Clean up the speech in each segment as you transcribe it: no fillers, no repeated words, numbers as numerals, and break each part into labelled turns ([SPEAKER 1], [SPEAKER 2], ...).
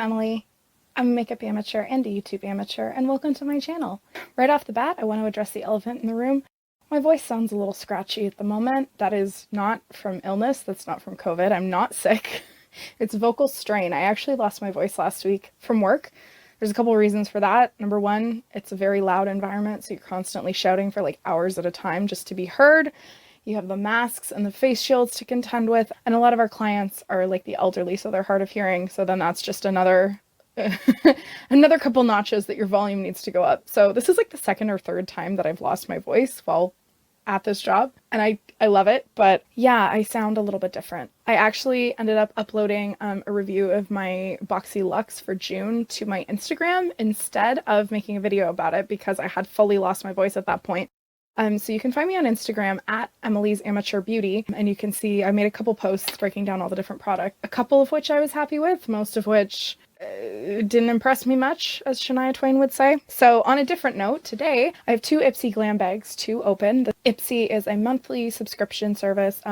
[SPEAKER 1] Emily. I'm a makeup amateur and a YouTube amateur, and welcome to my channel. Right off the bat, I want to address the elephant in the room. My voice sounds a little scratchy at the moment. That is not from illness, that's not from COVID. I'm not sick. It's vocal strain. I actually lost my voice last week from work. There's a couple of reasons for that. Number one, it's a very loud environment, so you're constantly shouting for like hours at a time just to be heard. You have the masks and the face shields to contend with, and a lot of our clients are like the elderly, so they're hard of hearing, so then that's just another another couple notches that your volume needs to go up. So this is like the second or third time that I've lost my voice while at this job, and I love it, but yeah, I sound a little bit different. I actually ended up uploading a review of my WinkyLux for June to my Instagram instead of making a video about it because I had fully lost my voice at that point. So you can find me on Instagram at Emily's Amateur Beauty, and you can see I made a couple posts breaking down all the different products, a couple of which I was happy with, most of which didn't impress me much, as Shania Twain would say. So on a different note, today I have two Ipsy Glam Bags to open. The Ipsy is a monthly subscription service.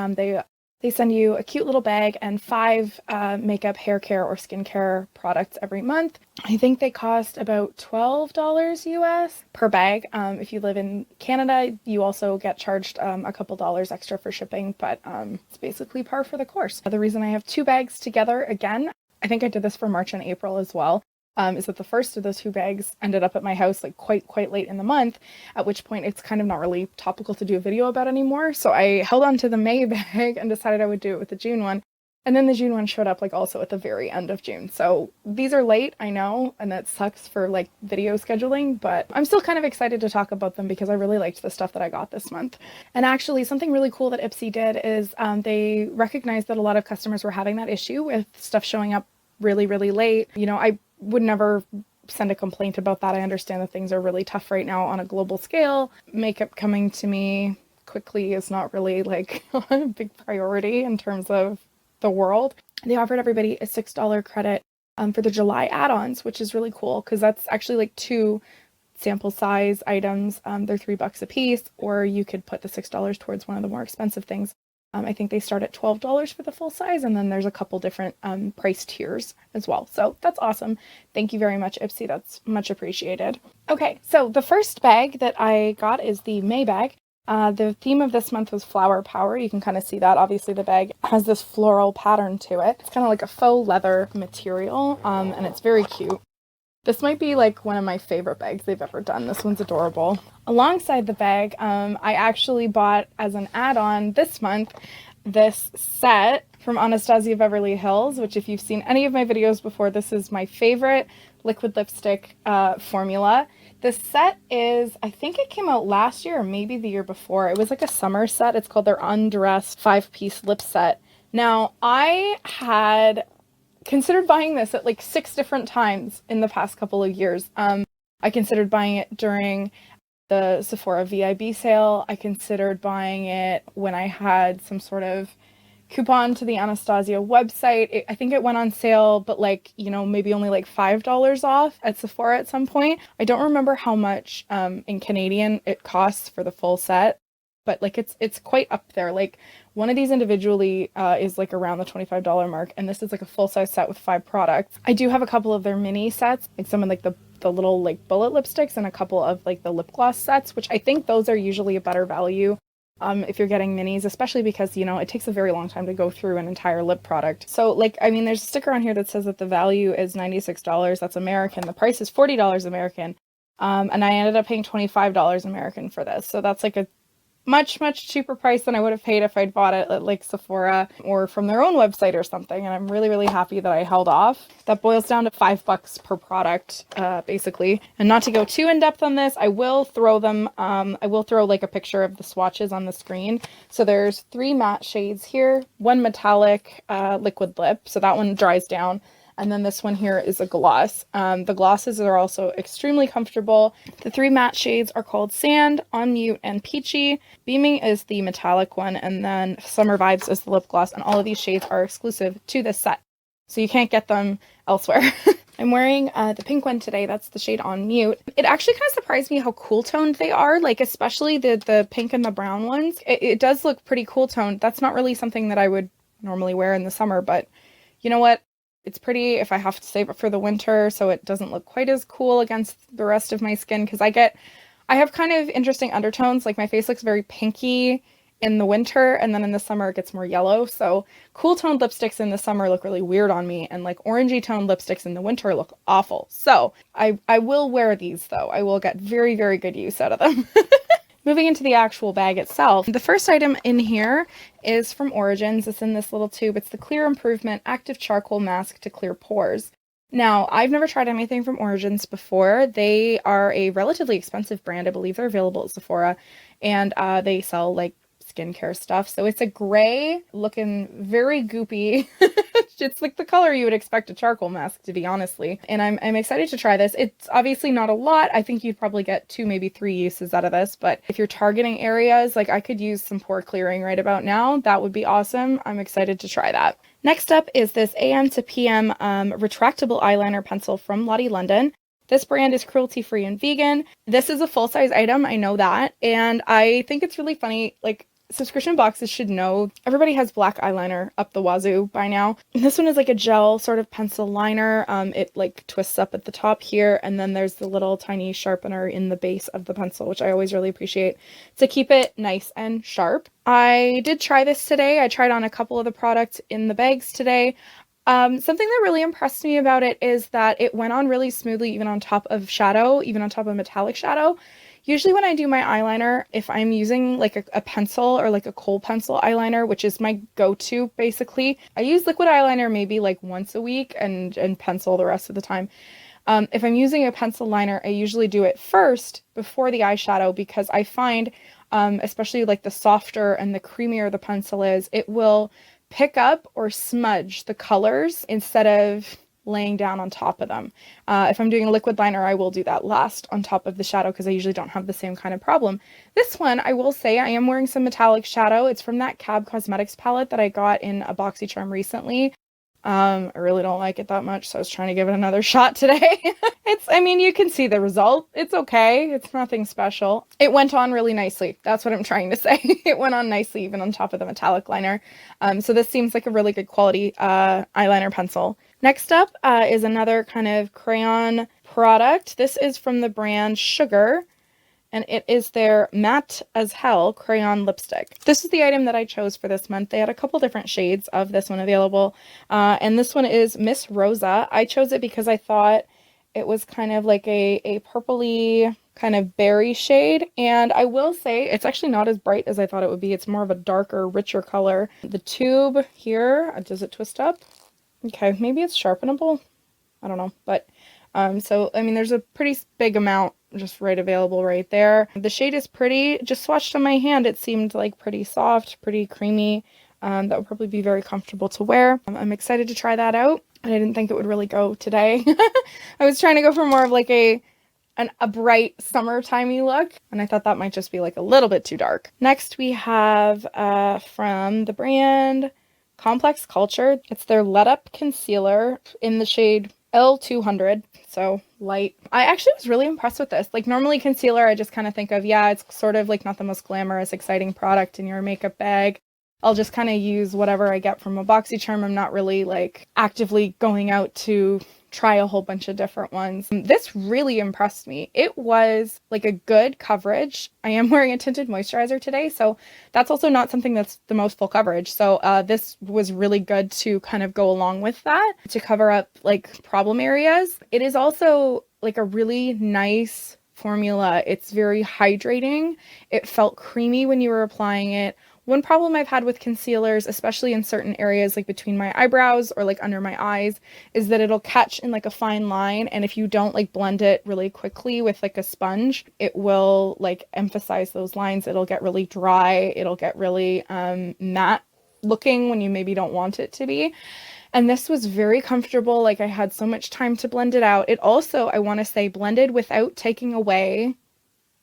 [SPEAKER 1] They send you a cute little bag and 5 makeup, hair care, or skincare products every month. I think they cost about $12 US per bag. If you live in Canada, you also get charged a couple dollars extra for shipping, but it's basically par for the course. The reason I have 2 bags together, again, I think I did this for March and April as well, is that the first of those 2 bags ended up at my house like quite late in the month, at which point it's kind of not really topical to do a video about anymore. So I held on to the May bag and decided I would do it with the June one. And then the June one showed up like also at the very end of June. So these are late, I know, and that sucks for like video scheduling, but I'm still kind of excited to talk about them because I really liked the stuff that I got this month. And actually something really cool that Ipsy did is they recognized that a lot of customers were having that issue with stuff showing up really late. You know, I would never send a complaint about that. I understand that things are really tough right now on a global scale. Makeup coming to me quickly is not really like a big priority in terms of the world. They offered everybody a $6 credit for the July add-ons, which is really cool because that's actually like 2 sample size items. They're $3 a piece, or you could put the $6 towards one of the more expensive things. I think they start at $12 for the full size, and then there's a couple different price tiers as well. So that's awesome. Thank you very much, Ipsy. That's much appreciated. Okay, so the first bag that I got is the May bag. The theme of this month was Flower Power. You can kind of see that. Obviously, the bag has this floral pattern to it. It's kind of like a faux leather material, and it's very cute. This might be like one of my favorite bags they've ever done. This one's adorable. Alongside the bag, I actually bought as an add-on this month this set from Anastasia Beverly Hills, which if you've seen any of my videos before, this is my favorite liquid lipstick formula. This set is, I think it came out last year or maybe the year before. It was like a summer set. It's called their Undressed 5-piece lip set. Now, I had considered buying this at like 6 different times in the past couple of years. I considered buying it during the Sephora VIB sale. I considered buying it when I had some sort of coupon to the Anastasia website. I think it went on sale, but like, you know, maybe only like $5 off at Sephora at some point. I don't remember how much in Canadian it costs for the full set, but like it's quite up there. Like one of these individually is like around the $25 mark, and this is like a full-size set with 5 products. I do have a couple of their mini sets, like some of like the little like bullet lipsticks, and a couple of like the lip gloss sets, which I think those are usually a better value if you're getting minis, especially because, you know, it takes a very long time to go through an entire lip product. So like, I mean, there's a sticker on here that says that the value is $96. That's American. The price is $40 American. And I ended up paying $25 American for this. So that's like a much cheaper price than I would have paid if I'd bought it at like Sephora or from their own website or something, and I'm really happy that I held off. That boils down to $5 per product, basically. And not to go too in depth on this, I will throw them, I will throw like a picture of the swatches on the screen. So there's 3 matte shades here, 1 metallic liquid lip, so that one dries down. And then this one here is a gloss. The glosses are also extremely comfortable. The 3 matte shades are called Sand, On Mute, and Peachy. Beaming is the metallic one, and then Summer Vibes is the lip gloss, and all of these shades are exclusive to this set. So you can't get them elsewhere. I'm wearing the pink one today. That's the shade On Mute. It actually kind of surprised me how cool toned they are, like especially the pink and the brown ones. It does look pretty cool toned. That's not really something that I would normally wear in the summer, but you know what? It's pretty if I have to save it for the winter so it doesn't look quite as cool against the rest of my skin, because I have kind of interesting undertones. Like my face looks very pinky in the winter, and then in the summer it gets more yellow. So cool toned lipsticks in the summer look really weird on me, and like orangey toned lipsticks in the winter look awful. So I will wear these though. I will get very, very good use out of them. Moving into the actual bag itself, the first item in here is from Origins. It's in this little tube. It's the Clear Improvement Active Charcoal Mask to Clear Pores. Now, I've never tried anything from Origins before. They are a relatively expensive brand. I believe they're available at Sephora, and they sell like skincare stuff. So it's a gray looking, very goopy. It's like the color you would expect a charcoal mask to be, honestly. And I'm excited to try this. It's obviously not a lot. I think you'd probably get 2, maybe 3 uses out of this. But if you're targeting areas, like I could use some pore clearing right about now, that would be awesome. I'm excited to try that. Next up is this AM to PM retractable eyeliner pencil from Lottie London. This brand is cruelty-free and vegan. This is a full-size item, I know that. And I think it's really funny, like, subscription boxes should know everybody has black eyeliner up the wazoo by now. This one is like a gel sort of pencil liner. It like twists up at the top here, and then there's the little tiny sharpener in the base of the pencil, which I always really appreciate to keep it nice and sharp. I did try this today. I tried on a couple of the products in the bags today. Something that really impressed me about it is that it went on really smoothly, even on top of shadow, even on top of metallic shadow. Usually when I do my eyeliner, if I'm using like a pencil or like a kohl pencil eyeliner, which is my go-to basically, I use liquid eyeliner maybe like once a week and pencil the rest of the time. If I'm using a pencil liner, I usually do it first before the eyeshadow, because I find, especially like the softer and the creamier the pencil is, it will pick up or smudge the colors instead of laying down on top of them. If I'm doing a liquid liner, I will do that last on top of the shadow because I usually don't have the same kind of problem. This one, I will say, I am wearing some metallic shadow. It's from that Cab Cosmetics palette that I got in a BoxyCharm recently. I really don't like it that much, so I was trying to give it another shot today. I mean, you can see the result. It's okay. It's nothing special. It went on really nicely. That's what I'm trying to say. It went on nicely even on top of the metallic liner. So this seems like a really good quality eyeliner pencil. Next up is another kind of crayon product. This is from the brand Sugar, and it is their Matte as Hell crayon lipstick. This is the item that I chose for this month. They had a couple different shades of this one available, and this one is Miss Rosa. I chose it because I thought it was kind of like a purpley kind of berry shade, and I will say it's actually not as bright as I thought it would be. It's more of a darker, richer color. The tube here, does it twist up? Okay, maybe it's sharpenable. I don't know, but so I mean, there's a pretty big amount just right available right there. The shade is pretty. Just swatched on my hand, it seemed like pretty soft, pretty creamy. That would probably be very comfortable to wear. I'm excited to try that out. I didn't think it would really go today. I was trying to go for more of like a bright summertimey look, and I thought that might just be like a little bit too dark. Next we have from the brand Complex Culture. It's their Letup concealer in the shade L200, so light. I actually was really impressed with this. Like normally concealer, I just kind of think of, yeah, it's sort of like not the most glamorous, exciting product in your makeup bag. I'll just kind of use whatever I get from a BoxyCharm. I'm not really like actively going out to try a whole bunch of different ones. This really impressed me. It was like a good coverage. I am wearing a tinted moisturizer today, so that's also not something that's the most full coverage. So this was really good to kind of go along with that, to cover up like problem areas. It is also like a really nice formula. It's very hydrating. It felt creamy when you were applying it. One problem I've had with concealers, especially in certain areas like between my eyebrows or like under my eyes, is that it'll catch in like a fine line, and if you don't like blend it really quickly with like a sponge, it will like emphasize those lines. It'll get really dry. It'll get really matte looking when you maybe don't want it to be. And this was very comfortable. Like I had so much time to blend it out. It also, I want to say, blended without taking away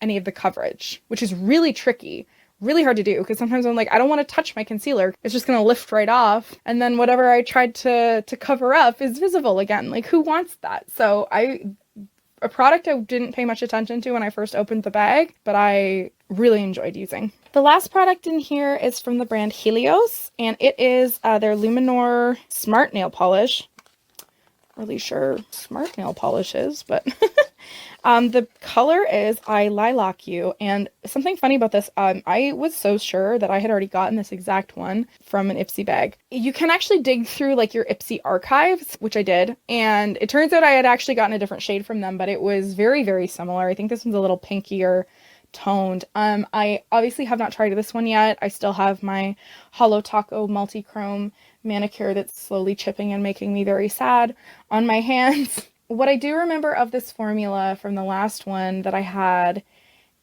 [SPEAKER 1] any of the coverage, which is really tricky. Really hard to do, because sometimes I'm like, I don't want to touch my concealer. It's just going to lift right off. And then whatever I tried to cover up is visible again. Like, who wants that? So a product I didn't pay much attention to when I first opened the bag, but I really enjoyed using. The last product in here is from the brand Helios, and it is their Luminor Smart Nail Polish. really sure smart nail polish is, but the color is I Lilac You, and something funny about this, I was so sure that I had already gotten this exact one from an Ipsy bag. You can actually dig through like your Ipsy archives, which I did, and it turns out I had actually gotten a different shade from them, but it was very, very similar. I think this one's a little pinkier toned. I obviously have not tried this one yet. I still have my Holo Taco multi-chrome manicure that's slowly chipping and making me very sad on my hands. What I do remember of this formula from the last one that I had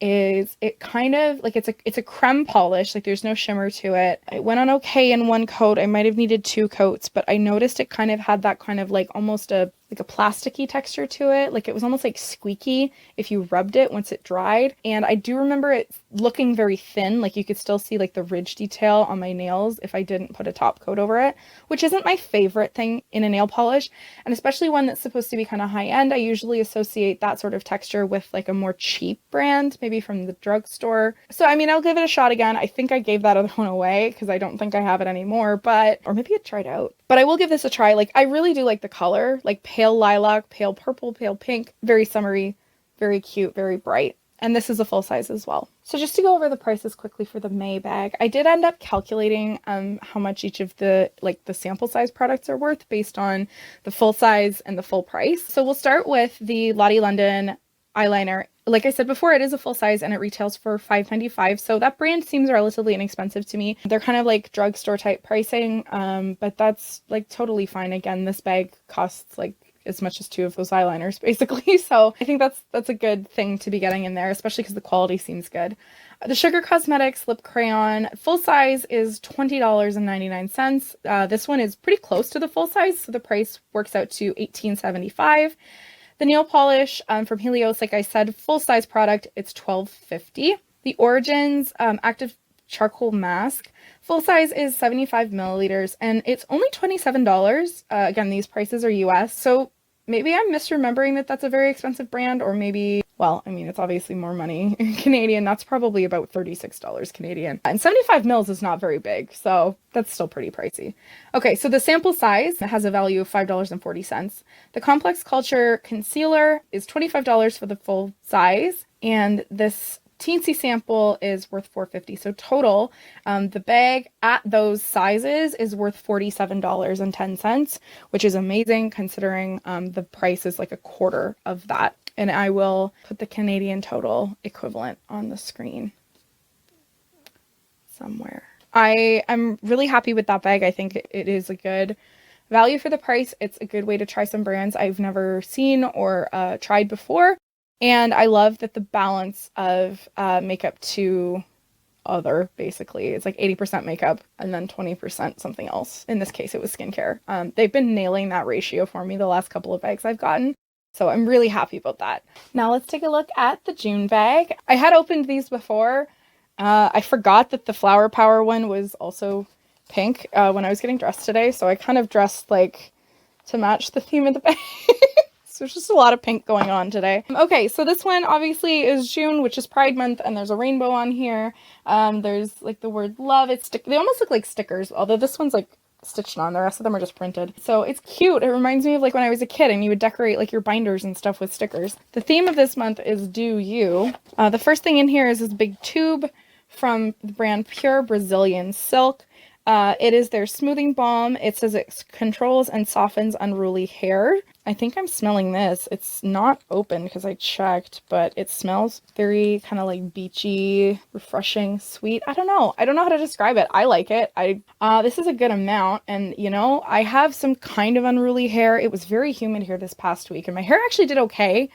[SPEAKER 1] is it kind of like it's a creme polish, like there's no shimmer to it. It went on okay in one coat. I might have needed 2 coats, but I noticed it kind of had that kind of like almost a plasticky texture to it. Like it was almost like squeaky if you rubbed it once it dried. And I do remember it looking very thin, like you could still see like the ridge detail on my nails if I didn't put a top coat over it, which isn't my favorite thing in a nail polish, and especially one that's supposed to be kind of high end. I usually associate that sort of texture with like a more cheap brand, maybe from the drugstore. So I mean, I'll give it a shot again. I think I gave that other one away because I don't think I have it anymore, but or maybe it tried out. But I will give this a try. Like I really do like the color, like pale lilac, pale purple, pale pink, very summery, very cute, very bright. And this is a full size as well. So just to go over the prices quickly for the May bag, I did end up calculating how much each of the sample size products are worth based on the full size and the full price. So we'll start with the Lottie London eyeliner. Like I said before, it is a full size and it retails for $5.95. So that brand seems relatively inexpensive to me. They're kind of like drugstore type pricing, but that's like totally fine. Again, this bag costs like as much as 2 of those eyeliners basically. So I think that's a good thing to be getting in there, especially because the quality seems good. The Sugar Cosmetics lip crayon full size is $20.99. This one is pretty close to the full size, so the price works out to $18.75. The nail polish from Helios, like I said, full size product, it's $12.50. The Origins active charcoal mask full size is 75 milliliters and it's only $27. Again, these prices are US, so maybe I'm misremembering that that's a very expensive brand, or maybe, well, I mean, it's obviously more money in Canadian. That's probably about $36 Canadian. And 75 mils is not very big, so that's still pretty pricey. Okay, so the sample size has a value of $5.40. The Complex Culture Concealer is $25 for the full size, and this teensy sample is worth $4.50. So total, the bag at those sizes is worth $47.10, which is amazing considering the price is like a quarter of that. And I will put the Canadian total equivalent on the screen somewhere. I am really happy with that bag. I think it is a good value for the price. It's a good way to try some brands I've never seen or tried before. And I love that the balance of makeup to other, basically, it's like 80% makeup and then 20% something else. In this case, it was skincare. They've been nailing that ratio for me the last couple of bags I've gotten. So I'm really happy about that. Now let's take a look at the June bag. I had opened these before. I forgot that the Flower Power one was also pink when I was getting dressed today. So I kind of dressed like to match the theme of the bag. So there's just a lot of pink going on today. Okay, so this one obviously is June, which is Pride Month, and there's a rainbow on here. There's like the word love. They almost look like stickers, although this one's like stitched on. The rest of them are just printed. So it's cute. It reminds me of like when I was a kid and you would decorate like your binders and stuff with stickers. The theme of this month is Do You. The first thing in here is this big tube from the brand Pure Brazilian Silk. It is their smoothing balm. It says it controls and softens unruly hair. I think I'm smelling this. It's not open because I checked, but it smells very kind of like beachy, refreshing, sweet. I don't know how to describe it. I like it. This is a good amount, and you know, I have some kind of unruly hair. It was very humid here this past week, and my hair actually did okay.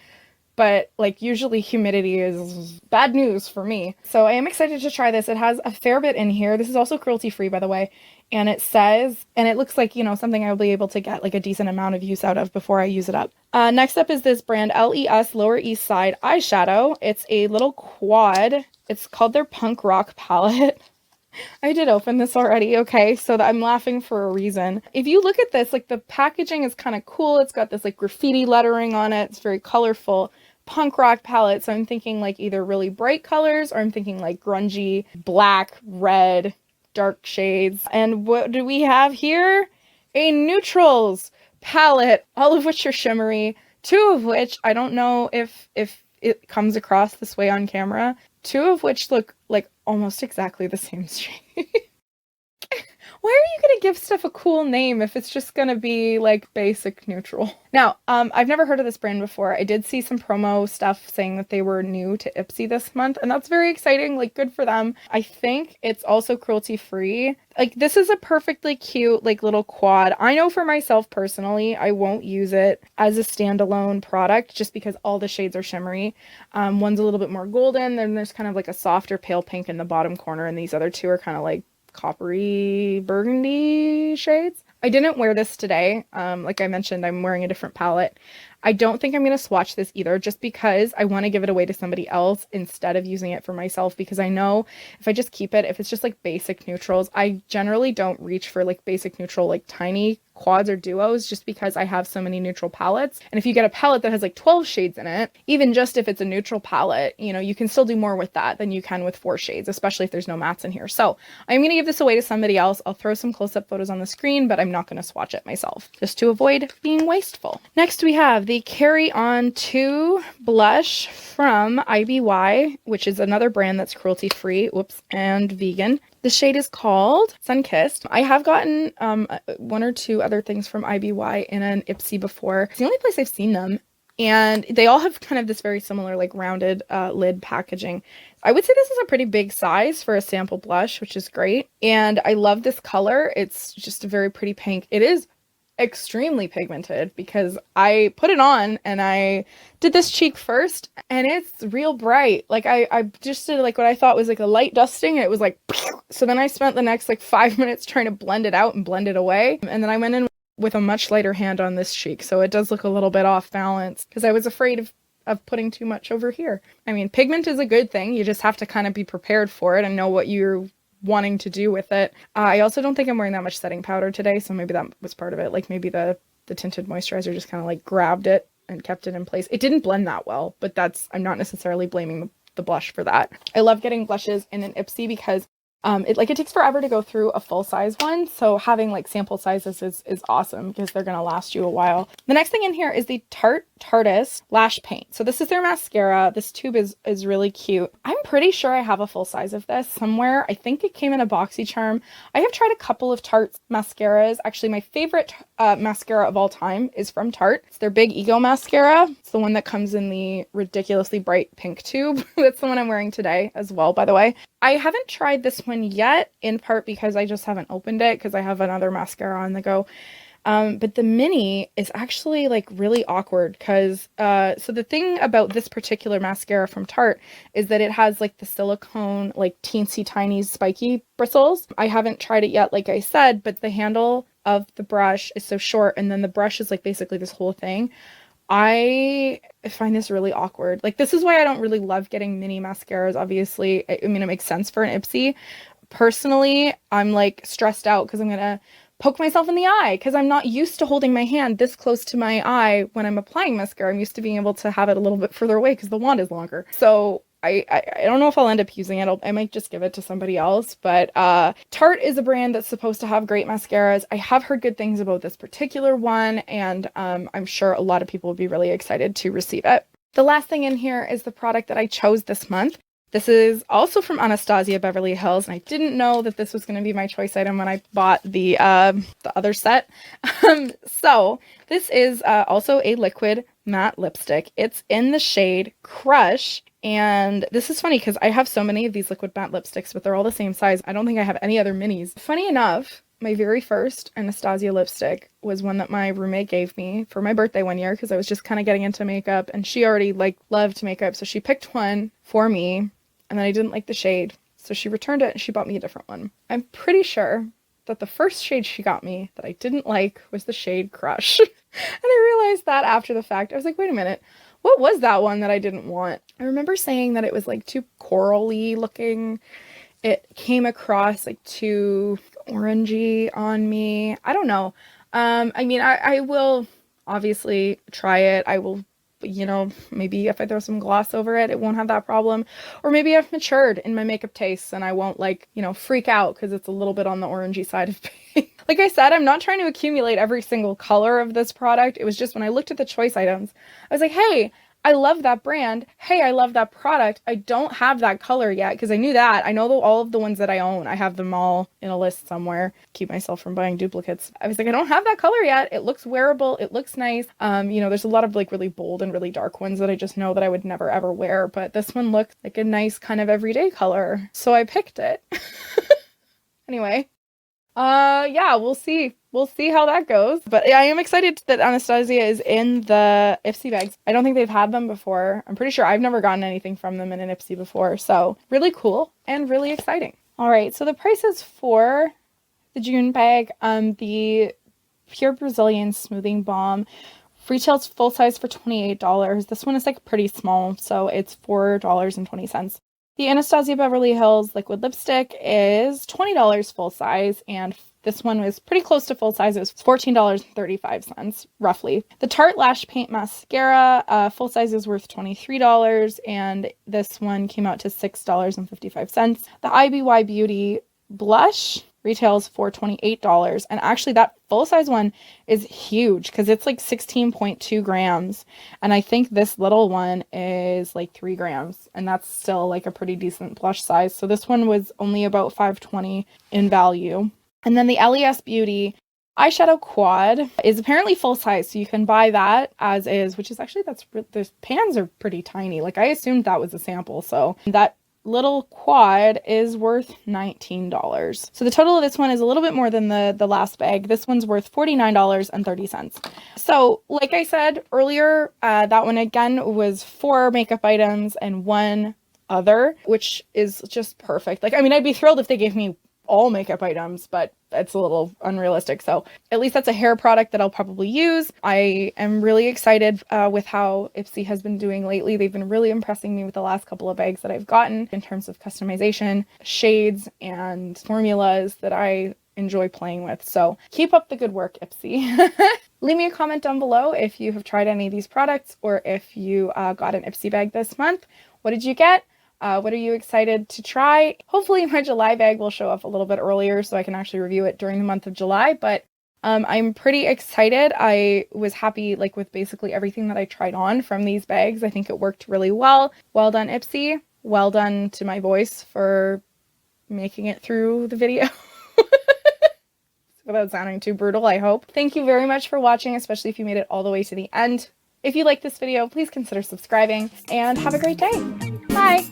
[SPEAKER 1] But like usually humidity is bad news for me. So I am excited to try this. It has a fair bit in here. This is also cruelty free, by the way. And it says, and it looks like, you know, something I'll be able to get like a decent amount of use out of before I use it up. Next up is this brand LES Lower East Side eyeshadow. It's a little quad. It's called their Punk Rock palette. I did open this already, okay, so I'm laughing for a reason. If you look at this, like the packaging is kind of cool. It's got this like graffiti lettering on it. It's very colorful. Punk rock palette, so I'm thinking like either really bright colors or I'm thinking like grungy, black, red, dark shades. And what do we have here? A neutrals palette, all of which are shimmery, 2 of which I don't know if it comes across this way on camera, 2 of which look like almost exactly the same shade. Why are you gonna give stuff a cool name if it's just gonna be like basic neutral? Now, I've never heard of this brand before. I did see some promo stuff saying that they were new to Ipsy this month, and that's very exciting. Like, good for them. I think it's also cruelty free. Like, this is a perfectly cute, like, little quad. I know for myself personally, I won't use it as a standalone product just because all the shades are shimmery. One's a little bit more golden, then there's kind of like a softer pale pink in the bottom corner, and these other 2 are kind of like coppery burgundy shades. I didn't wear this today. Like I mentioned, I'm wearing a different palette. I don't think I'm going to swatch this either, just because I want to give it away to somebody else instead of using it for myself, because I know if I just keep it, if it's just like basic neutrals, I generally don't reach for like basic neutral, like tiny quads or duos, just because I have so many neutral palettes. And if you get a palette that has like 12 shades in it, even just if it's a neutral palette, you know, you can still do more with that than you can with 4 shades, especially if there's no mattes in here. So I'm going to give this away to somebody else. I'll throw some close-up photos on the screen, but I'm not going to swatch it myself, just to avoid being wasteful. Next, we have the Carry On 2 blush from IBY, which is another brand that's cruelty-free, and vegan. The shade is called Sunkissed. I have gotten 1 or 2 other things from IBY in an Ipsy before. It's the only place I've seen them. And they all have kind of this very similar like rounded lid packaging. I would say this is a pretty big size for a sample blush, which is great. And I love this color. It's just a very pretty pink. It is extremely pigmented because I put it on and I did this cheek first and it's real bright. Like I just did like what I thought was like a light dusting and it was like pew! So then I spent the next like 5 minutes trying to blend it out and blend it away, and then I went in with a much lighter hand on this cheek, so it does look a little bit off balance because I was afraid of putting too much over here. I mean, pigment is a good thing. You just have to kind of be prepared for it and know what you're wanting to do with it. I also don't think I'm wearing that much setting powder today, so maybe that was part of it. Like maybe the tinted moisturizer just kind of like grabbed it and kept it in place. It didn't blend that well, but I'm not necessarily blaming the blush for that. I love getting blushes in an Ipsy because it takes forever to go through a full size one, so having like sample sizes is awesome because they're gonna last you a while. The next thing in here is the Tarte Lash Paint. So this is their mascara. This tube is really cute. I'm pretty sure I have a full size of this somewhere. I think it came in a BoxyCharm. I have tried a couple of Tarte mascaras. Actually, my favorite mascara of all time is from Tarte. It's their Big Ego Mascara. It's the one that comes in the ridiculously bright pink tube. That's the one I'm wearing today as well, by the way. I haven't tried this one yet, in part because I just haven't opened it because I have another mascara on the go. But the mini is actually like really awkward because so the thing about this particular mascara from Tarte is that it has like the silicone like teensy tiny spiky bristles. I haven't tried it yet, like I said, but the handle of the brush is so short and then the brush is like basically this whole thing. I find this really awkward. Like, this is why I don't really love getting mini mascaras, obviously. I mean, it makes sense for an Ipsy. Personally, I'm like stressed out because I'm gonna poke myself in the eye because I'm not used to holding my hand this close to my eye when I'm applying mascara. I'm used to being able to have it a little bit further away because the wand is longer. So I don't know if I'll end up using it. I might just give it to somebody else, but Tarte is a brand that's supposed to have great mascaras. I have heard good things about this particular one, and I'm sure a lot of people will be really excited to receive it. The last thing in here is the product that I chose this month. This is also from Anastasia Beverly Hills, and I didn't know that this was going to be my choice item when I bought the other set. So this is also a liquid matte lipstick. It's in the shade Crush. And this is funny because I have so many of these liquid matte lipsticks, but they're all the same size. I don't think I have any other minis. Funny enough, my very first Anastasia lipstick was one that my roommate gave me for my birthday one year because I was just kind of getting into makeup and she already like loved makeup. So she picked one for me and then I didn't like the shade. So she returned it and she bought me a different one. I'm pretty sure that the first shade she got me that I didn't like was the shade Crush. And I realized that after the fact. I was like, wait a minute. What was that one that I didn't want? I remember saying that it was like too corally looking. It came across like too orangey on me. I don't know. I mean, I will obviously try it. I will, you know, maybe if I throw some gloss over it, it won't have that problem. Or maybe I've matured in my makeup tastes and I won't like, you know, freak out because it's a little bit on the orangey side of pink. Like I said, I'm not trying to accumulate every single color of this product. It was just when I looked at the choice items, I was like, hey, I love that brand. Hey, I love that product. I don't have that color yet because I knew that. I know all of the ones that I own. I have them all in a list somewhere. Keep myself from buying duplicates. I was like, I don't have that color yet. It looks wearable. It looks nice. You know, there's a lot of like really bold and really dark ones that I just know that I would never ever wear. But this one looked like a nice kind of everyday color. So I picked it. Anyway. Yeah, we'll see. We'll see how that goes. But I am excited that Anastasia is in the Ipsy bags. I don't think they've had them before. I'm pretty sure I've never gotten anything from them in an Ipsy before. So really cool and really exciting. All right, so the prices for the June bag, the Pure Brazilian Smoothing Balm retails full size for $28. This one is like pretty small, so it's $4.20. The Anastasia Beverly Hills Liquid Lipstick is $20 full size, and this one was pretty close to full size. It was $14.35, roughly. The Tarte Lash Paint Mascara, full size is worth $23, and this one came out to $6.55. The IBY Beauty Blush retails for $28, and actually that full-size one is huge because it's like 16.2 grams, and I think this little one is like 3 grams, and that's still like a pretty decent blush size. So this one was only about $5.20 in value. And then the LES Beauty Eyeshadow Quad is apparently full size, so you can buy that as is, which is actually, the pans are pretty tiny. Like I assumed that was a sample, so that little quad is worth $19. So the total of this one is a little bit more than the last bag. This one's worth $49.30. So like I said earlier, that one again was 4 makeup items and 1 other, which is just perfect. Like, I mean, I'd be thrilled if they gave me all makeup items, but it's a little unrealistic. So at least that's a hair product that I'll probably use. I am really excited with how Ipsy has been doing lately. They've been really impressing me with the last couple of bags that I've gotten in terms of customization, shades, and formulas that I enjoy playing with. So keep up the good work, Ipsy. Leave me a comment down below if you have tried any of these products or if you got an Ipsy bag this month. What did you get? What are you excited to try? Hopefully my July bag will show up a little bit earlier so I can actually review it during the month of July, but I'm pretty excited. I was happy like with basically everything that I tried on from these bags. I think it worked really well. Well done, Ipsy. Well done to my voice for making it through the video. Without sounding too brutal, I hope. Thank you very much for watching, especially if you made it all the way to the end. If you like this video, please consider subscribing and have a great day. Bye!